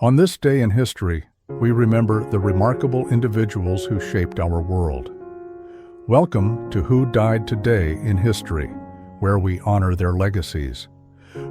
On this day in history, we remember the remarkable individuals who shaped our world. Welcome to Who Died Today in History, where we honor their legacies.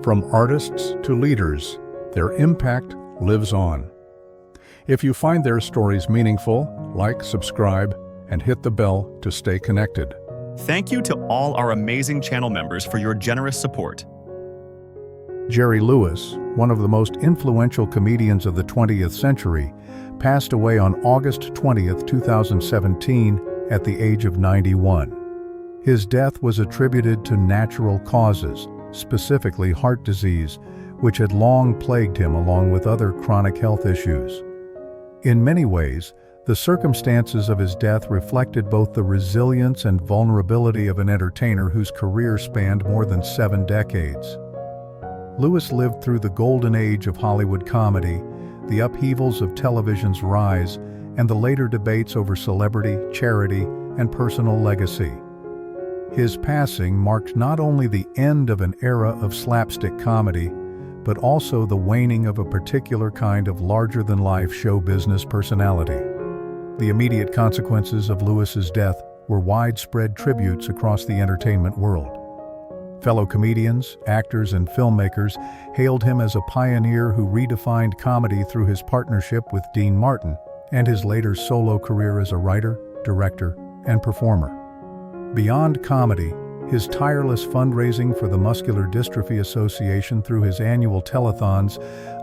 From artists to leaders, their impact lives on. If you find their stories meaningful, like, subscribe, and hit the bell to stay connected. Thank you to all our amazing channel members for your generous support. Jerry Lewis, one of the most influential comedians of the 20th century, passed away on August 20th, 2017, at the age of 91. His death was attributed to natural causes, specifically heart disease, which had long plagued him along with other chronic health issues. In many ways, the circumstances of his death reflected both the resilience and vulnerability of an entertainer whose career spanned more than 7 decades. Lewis lived through the golden age of Hollywood comedy, the upheavals of television's rise, and the later debates over celebrity, charity, and personal legacy. His passing marked not only the end of an era of slapstick comedy, but also the waning of a particular kind of larger-than-life show business personality. The immediate consequences of Lewis's death were widespread tributes across the entertainment world. Fellow comedians, actors, and filmmakers hailed him as a pioneer who redefined comedy through his partnership with Dean Martin and his later solo career as a writer, director, and performer. Beyond comedy, his tireless fundraising for the Muscular Dystrophy Association through his annual telethons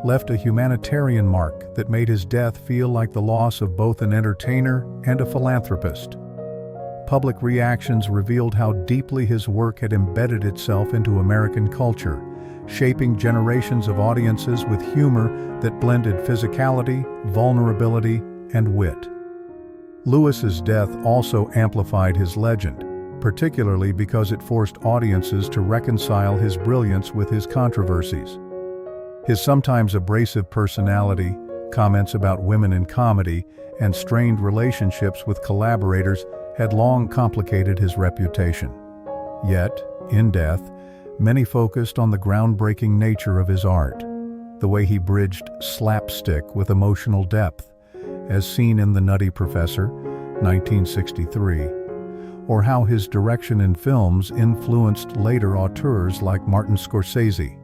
left a humanitarian mark that made his death feel like the loss of both an entertainer and a philanthropist. Public reactions revealed how deeply his work had embedded itself into American culture, shaping generations of audiences with humor that blended physicality, vulnerability, and wit. Lewis's death also amplified his legend, particularly because it forced audiences to reconcile his brilliance with his controversies. His sometimes abrasive personality, comments about women in comedy, and strained relationships with collaborators had long complicated his reputation. Yet, in death, many focused on the groundbreaking nature of his art, the way he bridged slapstick with emotional depth, as seen in The Nutty Professor, 1963, or how his direction in films influenced later auteurs like Martin Scorsese.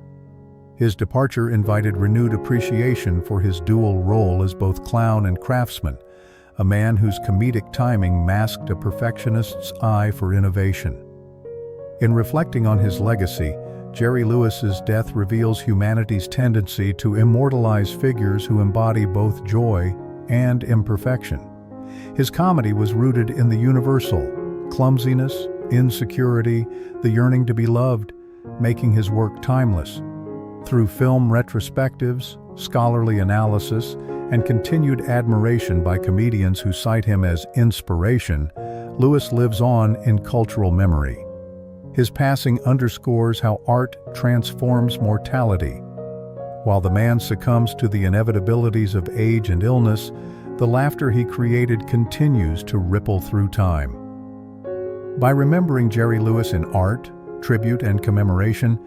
His departure invited renewed appreciation for his dual role as both clown and craftsman, a man whose comedic timing masked a perfectionist's eye for innovation. In reflecting on his legacy, Jerry Lewis's death reveals humanity's tendency to immortalize figures who embody both joy and imperfection. His comedy was rooted in the universal, clumsiness, insecurity, the yearning to be loved, making his work timeless. Through film retrospectives, scholarly analysis, and continued admiration by comedians who cite him as inspiration, Lewis lives on in cultural memory. His passing underscores how art transforms mortality. While the man succumbs to the inevitabilities of age and illness, the laughter he created continues to ripple through time. By remembering Jerry Lewis in art, tribute, and commemoration,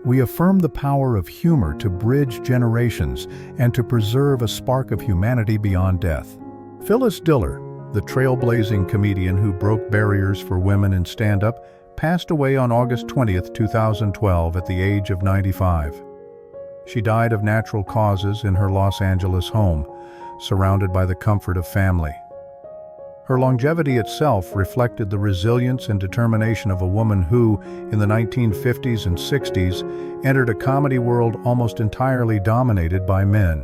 we affirm the power of humor to bridge generations and to preserve a spark of humanity beyond death. Phyllis Diller, the trailblazing comedian who broke barriers for women in stand-up, passed away on August 20th, 2012 at the age of 95. She died of natural causes in her Los Angeles home, surrounded by the comfort of family. Her longevity itself reflected the resilience and determination of a woman who, in the 1950s and 60s, entered a comedy world almost entirely dominated by men.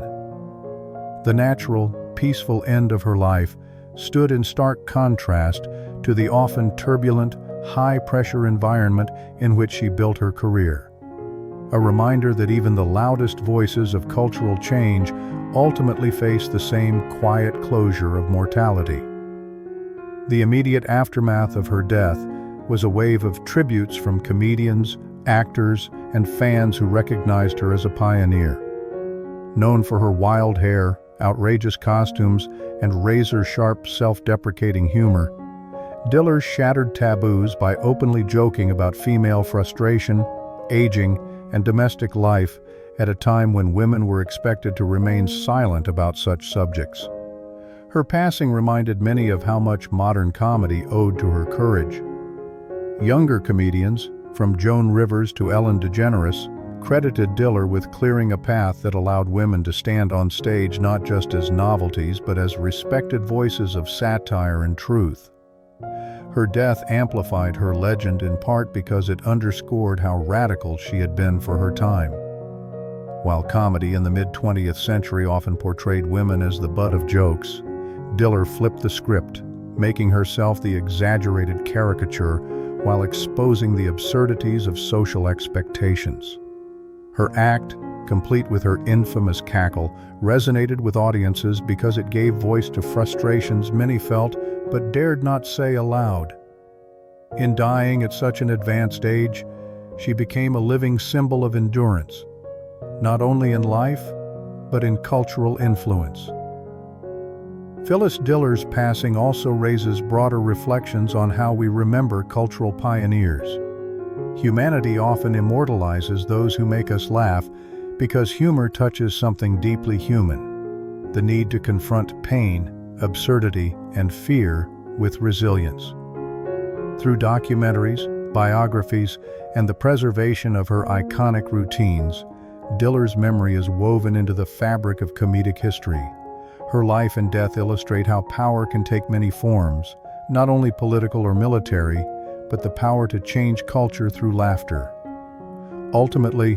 The natural, peaceful end of her life stood in stark contrast to the often turbulent, high-pressure environment in which she built her career. A reminder that even the loudest voices of cultural change ultimately face the same quiet closure of mortality. The immediate aftermath of her death was a wave of tributes from comedians, actors, and fans who recognized her as a pioneer. Known for her wild hair, outrageous costumes, and razor-sharp, self-deprecating humor, Diller shattered taboos by openly joking about female frustration, aging, and domestic life at a time when women were expected to remain silent about such subjects. Her passing reminded many of how much modern comedy owed to her courage. Younger comedians, from Joan Rivers to Ellen DeGeneres, credited Diller with clearing a path that allowed women to stand on stage not just as novelties but as respected voices of satire and truth. Her death amplified her legend in part because it underscored how radical she had been for her time. While comedy in the mid-20th century often portrayed women as the butt of jokes, Diller flipped the script, making herself the exaggerated caricature while exposing the absurdities of social expectations. Her act, complete with her infamous cackle, resonated with audiences because it gave voice to frustrations many felt but dared not say aloud. In dying at such an advanced age, she became a living symbol of endurance, not only in life, but in cultural influence. Phyllis Diller's passing also raises broader reflections on how we remember cultural pioneers. Humanity often immortalizes those who make us laugh because humor touches something deeply human: the need to confront pain, absurdity, and fear with resilience. Through documentaries, biographies, and the preservation of her iconic routines, Diller's memory is woven into the fabric of comedic history. Her life and death illustrate how power can take many forms, not only political or military, but the power to change culture through laughter. Ultimately,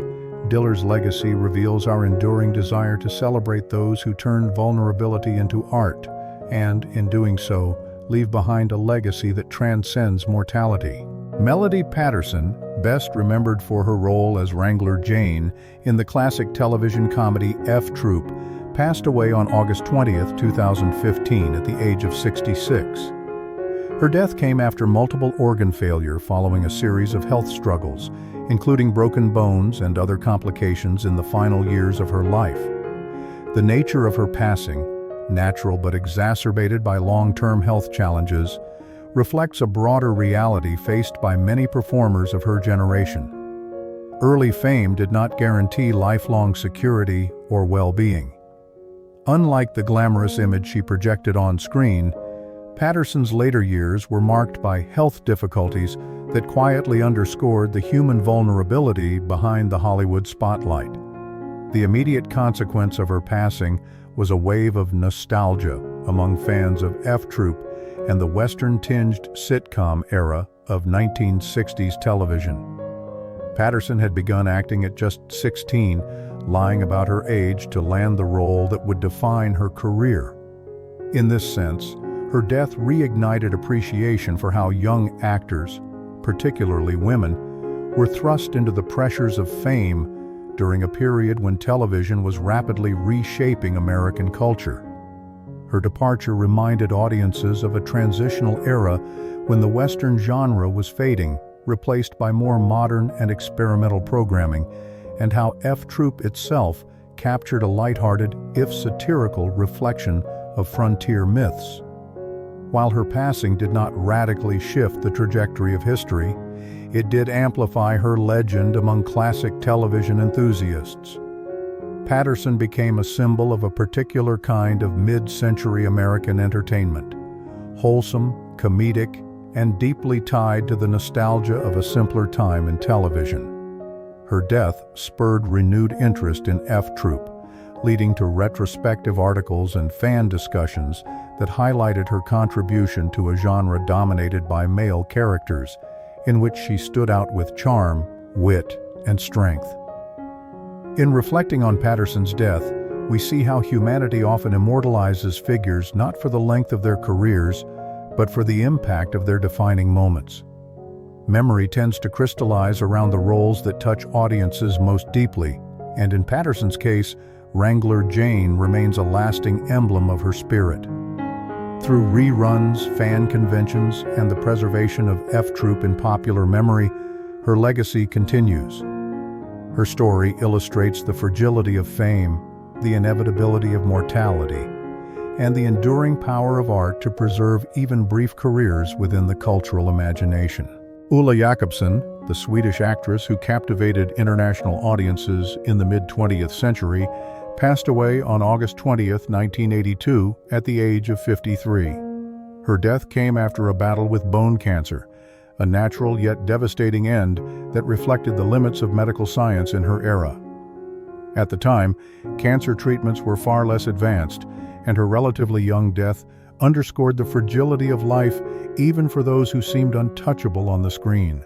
Diller's legacy reveals our enduring desire to celebrate those who turn vulnerability into art, and, in doing so, leave behind a legacy that transcends mortality. Melody Patterson, best remembered for her role as Wrangler Jane in the classic television comedy F Troop, passed away on August 20, 2015 at the age of 66. Her death came after multiple organ failure following a series of health struggles, including broken bones and other complications in the final years of her life. The nature of her passing, natural but exacerbated by long-term health challenges, reflects a broader reality faced by many performers of her generation. Early fame did not guarantee lifelong security or well-being. Unlike the glamorous image she projected on screen, Patterson's later years were marked by health difficulties that quietly underscored the human vulnerability behind the Hollywood spotlight. The immediate consequence of her passing was a wave of nostalgia among fans of F Troop and the Western-tinged sitcom era of 1960s television. Patterson had begun acting at just 16, lying about her age to land the role that would define her career. In this sense, her death reignited appreciation for how young actors, particularly women, were thrust into the pressures of fame during a period when television was rapidly reshaping American culture. Her departure reminded audiences of a transitional era when the Western genre was fading, replaced by more modern and experimental programming, and how F Troop itself captured a lighthearted, if satirical, reflection of frontier myths. While her passing did not radically shift the trajectory of history, it did amplify her legend among classic television enthusiasts. Patterson became a symbol of a particular kind of mid-century American entertainment, wholesome, comedic, and deeply tied to the nostalgia of a simpler time in television. Her death spurred renewed interest in F Troop, leading to retrospective articles and fan discussions that highlighted her contribution to a genre dominated by male characters, in which she stood out with charm, wit, and strength. In reflecting on Patterson's death, we see how humanity often immortalizes figures not for the length of their careers, but for the impact of their defining moments. Memory tends to crystallize around the roles that touch audiences most deeply, and in Patterson's case, Wrangler Jane remains a lasting emblem of her spirit. Through reruns, fan conventions, and the preservation of F Troop in popular memory, her legacy continues. Her story illustrates the fragility of fame, the inevitability of mortality, and the enduring power of art to preserve even brief careers within the cultural imagination. Ulla Jacobsson, the Swedish actress who captivated international audiences in the mid-20th century, passed away on August 20th, 1982, at the age of 53. Her death came after a battle with bone cancer, a natural yet devastating end that reflected the limits of medical science in her era. At the time, cancer treatments were far less advanced, and her relatively young death underscored the fragility of life even for those who seemed untouchable on the screen.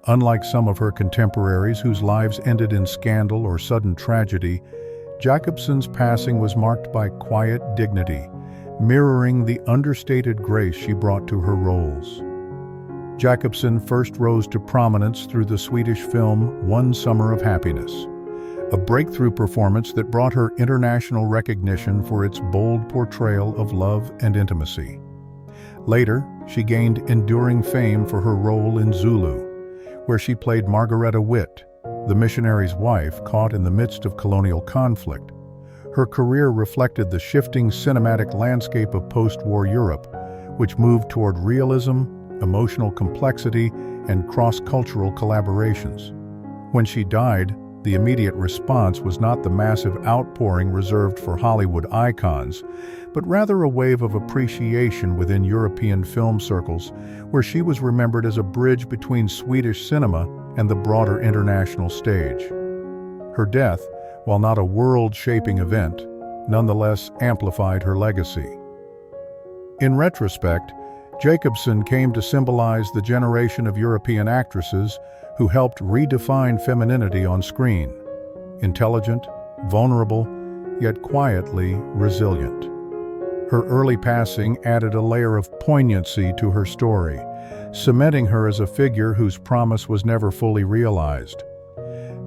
Unlike some of her contemporaries whose lives ended in scandal or sudden tragedy, Jacobsson's passing was marked by quiet dignity, mirroring the understated grace she brought to her roles. Jacobsson first rose to prominence through the Swedish film One Summer of Happiness, a breakthrough performance that brought her international recognition for its bold portrayal of love and intimacy. Later, she gained enduring fame for her role in Zulu, where she played Margareta Witt, the missionary's wife caught in the midst of colonial conflict. Her career reflected the shifting cinematic landscape of post-war Europe, which moved toward realism, emotional complexity, and cross-cultural collaborations. When she died, the immediate response was not the massive outpouring reserved for Hollywood icons, but rather a wave of appreciation within European film circles, where she was remembered as a bridge between Swedish cinema and the broader international stage. Her death, while not a world-shaping event, nonetheless amplified her legacy. In retrospect, Jacobsson came to symbolize the generation of European actresses who helped redefine femininity on screen. Intelligent, vulnerable, yet quietly resilient. Her early passing added a layer of poignancy to her story, cementing her as a figure whose promise was never fully realized.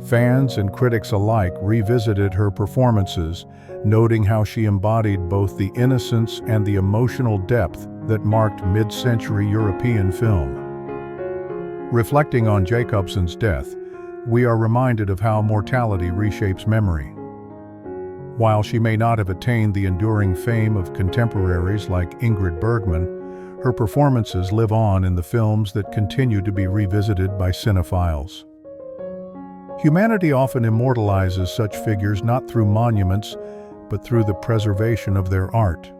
Fans and critics alike revisited her performances, noting how she embodied both the innocence and the emotional depth that marked mid-century European film. Reflecting on Jacobsson's death, we are reminded of how mortality reshapes memory. While she may not have attained the enduring fame of contemporaries like Ingrid Bergman, her performances live on in the films that continue to be revisited by cinephiles. Humanity often immortalizes such figures not through monuments, but through the preservation of their art,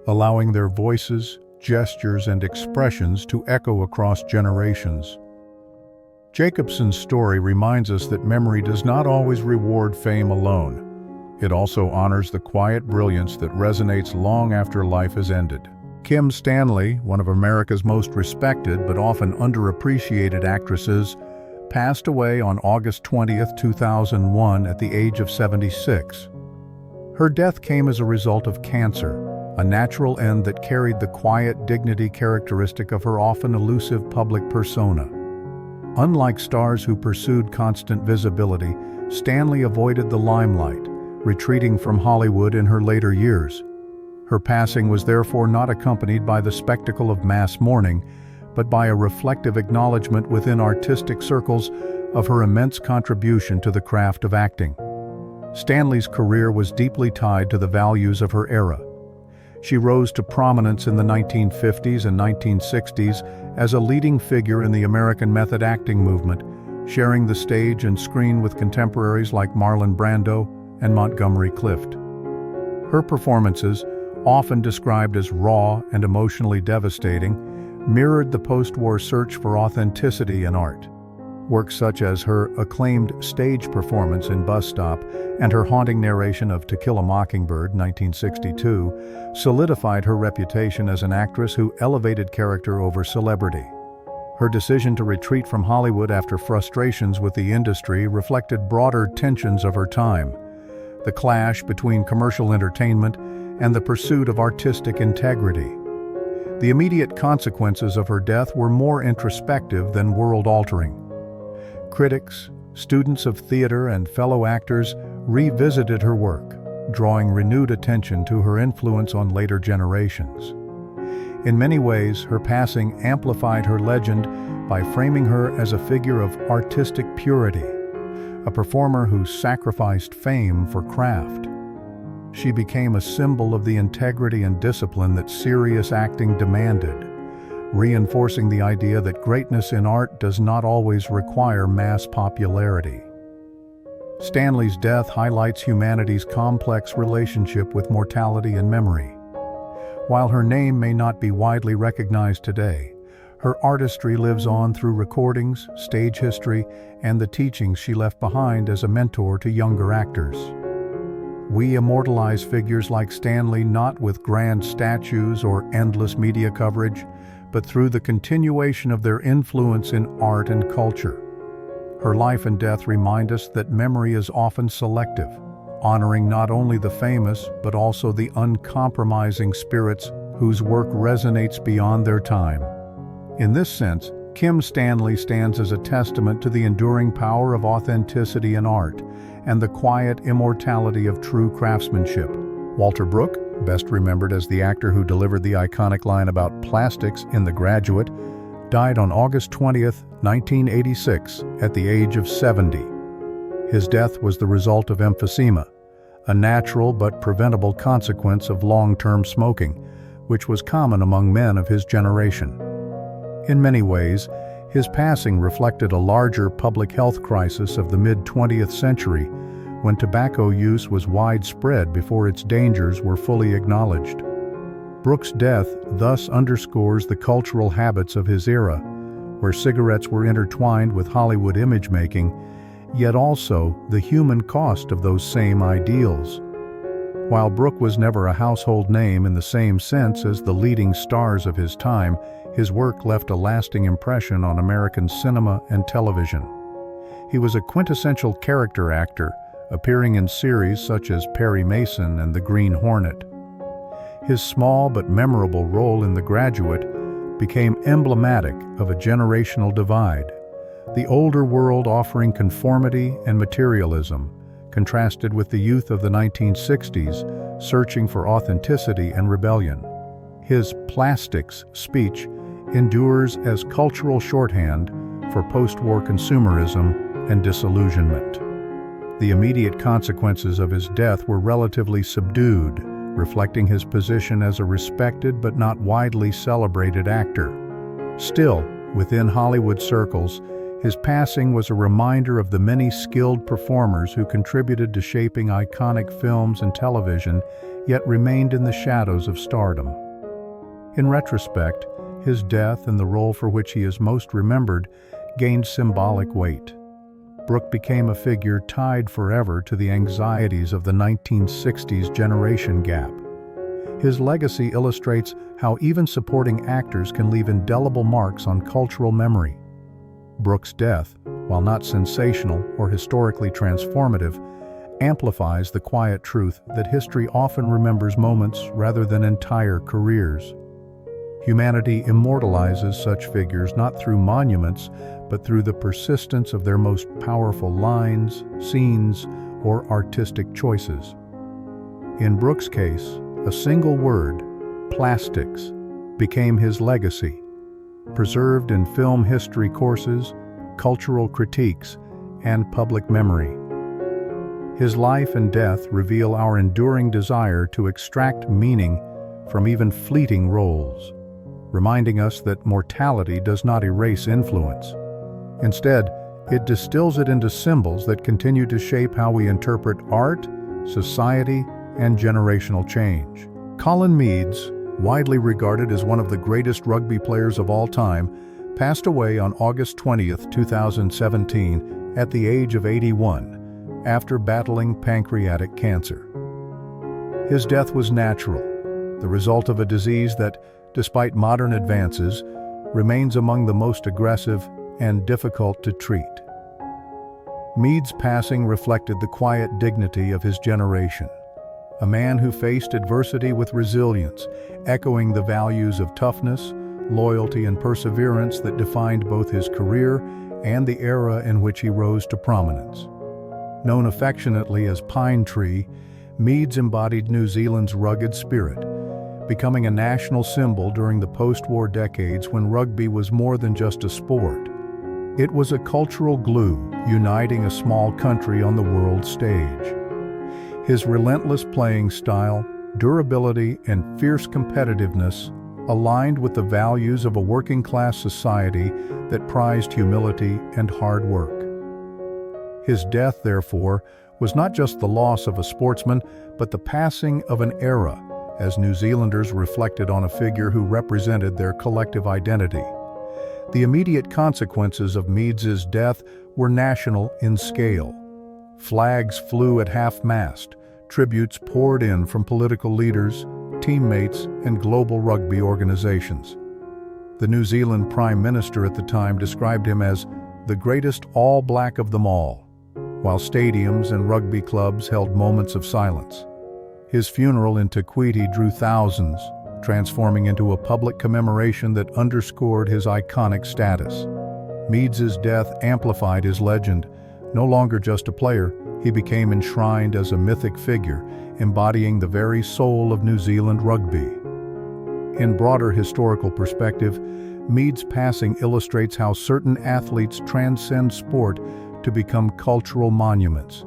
allowing their voices, gestures, and expressions to echo across generations. Jacobsson's story reminds us that memory does not always reward fame alone. It also honors the quiet brilliance that resonates long after life has ended. Kim Stanley, one of America's most respected but often underappreciated actresses, passed away on August 20th, 2001 at the age of 76. Her death came as a result of cancer, a natural end that carried the quiet dignity characteristic of her often elusive public persona. Unlike stars who pursued constant visibility, Stanley avoided the limelight, retreating from Hollywood in her later years. Her passing was therefore not accompanied by the spectacle of mass mourning, but by a reflective acknowledgement within artistic circles of her immense contribution to the craft of acting. Stanley's career was deeply tied to the values of her era. She rose to prominence in the 1950s and 1960s as a leading figure in the American method acting movement, sharing the stage and screen with contemporaries like Marlon Brando and Montgomery Clift. Her performances, often described as raw and emotionally devastating, mirrored the post-war search for authenticity in art. Works such as her acclaimed stage performance in Bus Stop and her haunting narration of To Kill a Mockingbird, 1962, solidified her reputation as an actress who elevated character over celebrity. Her decision to retreat from Hollywood after frustrations with the industry reflected broader tensions of her time, the clash between commercial entertainment and the pursuit of artistic integrity. The immediate consequences of her death were more introspective than world-altering. Critics, students of theater, and fellow actors revisited her work, drawing renewed attention to her influence on later generations. In many ways, her passing amplified her legend by framing her as a figure of artistic purity, a performer who sacrificed fame for craft. She became a symbol of the integrity and discipline that serious acting demanded, reinforcing the idea that greatness in art does not always require mass popularity. Stanley's death highlights humanity's complex relationship with mortality and memory. While her name may not be widely recognized today, her artistry lives on through recordings, stage history, and the teachings she left behind as a mentor to younger actors. We immortalize figures like Stanley not with grand statues or endless media coverage, but through the continuation of their influence in art and culture. Her life and death remind us that memory is often selective, honoring not only the famous but also the uncompromising spirits whose work resonates beyond their time. In this sense, Kim Stanley stands as a testament to the enduring power of authenticity in art and the quiet immortality of true craftsmanship. Walter Brooke, best remembered as the actor who delivered the iconic line about plastics in The Graduate, died on August 20, 1986, at the age of 70. His death was the result of emphysema, a natural but preventable consequence of long-term smoking, which was common among men of his generation. In many ways, his passing reflected a larger public health crisis of the mid-20th century, when tobacco use was widespread before its dangers were fully acknowledged. Brooke's death thus underscores the cultural habits of his era, where cigarettes were intertwined with Hollywood image-making, yet also the human cost of those same ideals. While Brooke was never a household name in the same sense as the leading stars of his time, his work left a lasting impression on American cinema and television. He was a quintessential character actor, appearing in series such as Perry Mason and The Green Hornet. His small but memorable role in The Graduate became emblematic of a generational divide, the older world offering conformity and materialism, contrasted with the youth of the 1960s, searching for authenticity and rebellion. His plastics speech endures as cultural shorthand for post-war consumerism and disillusionment. The immediate consequences of his death were relatively subdued, reflecting his position as a respected but not widely celebrated actor. Still, within Hollywood circles, his passing was a reminder of the many skilled performers who contributed to shaping iconic films and television, yet remained in the shadows of stardom. In retrospect, his death and the role for which he is most remembered gained symbolic weight. Brooke became a figure tied forever to the anxieties of the 1960s generation gap. His legacy illustrates how even supporting actors can leave indelible marks on cultural memory. Brooke's death, while not sensational or historically transformative, amplifies the quiet truth that history often remembers moments rather than entire careers. Humanity immortalizes such figures not through monuments, but through the persistence of their most powerful lines, scenes, or artistic choices. In Brooke's case, a single word, plastics, became his legacy, preserved in film history courses, cultural critiques, and public memory. His life and death reveal our enduring desire to extract meaning from even fleeting roles, reminding us that mortality does not erase influence. Instead, it distills it into symbols that continue to shape how we interpret art, society, and generational change. Colin Meads, widely regarded as one of the greatest rugby players of all time, passed away on August 20, 2017, at the age of 81, after battling pancreatic cancer. His death was natural, the result of a disease that, despite modern advances, remains among the most aggressive and difficult to treat. Meads' passing reflected the quiet dignity of his generation, a man who faced adversity with resilience, echoing the values of toughness, loyalty, and perseverance that defined both his career and the era in which he rose to prominence. Known affectionately as Pine Tree, Meads embodied New Zealand's rugged spirit, becoming a national symbol during the post-war decades when rugby was more than just a sport. It was a cultural glue, uniting a small country on the world stage. His relentless playing style, durability, and fierce competitiveness aligned with the values of a working-class society that prized humility and hard work. His death, therefore, was not just the loss of a sportsman, but the passing of an era, as New Zealanders reflected on a figure who represented their collective identity. The immediate consequences of Meads's death were national in scale. Flags flew at half-mast, tributes poured in from political leaders, teammates, and global rugby organizations. The New Zealand Prime Minister at the time described him as the greatest All Black of them all, while stadiums and rugby clubs held moments of silence. His funeral in Te Kuiti drew thousands, transforming into a public commemoration that underscored his iconic status. Meads's death amplified his legend. No longer just a player, he became enshrined as a mythic figure, embodying the very soul of New Zealand rugby. In broader historical perspective, Meads' passing illustrates how certain athletes transcend sport to become cultural monuments.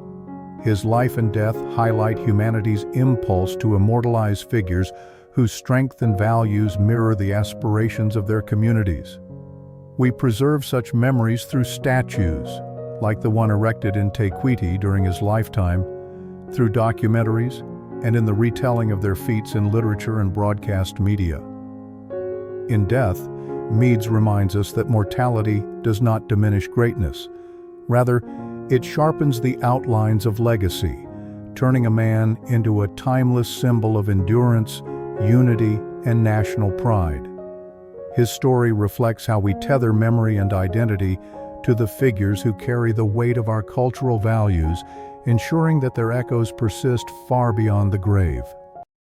His life and death highlight humanity's impulse to immortalize figures whose strength and values mirror the aspirations of their communities. We preserve such memories through statues, like the one erected in Te Kuiti during his lifetime, through documentaries, and in the retelling of their feats in literature and broadcast media. In death, Meads reminds us that mortality does not diminish greatness. Rather, it sharpens the outlines of legacy, turning a man into a timeless symbol of endurance, unity, and national pride. His story reflects how we tether memory and identity to the figures who carry the weight of our cultural values, ensuring that their echoes persist far beyond the grave.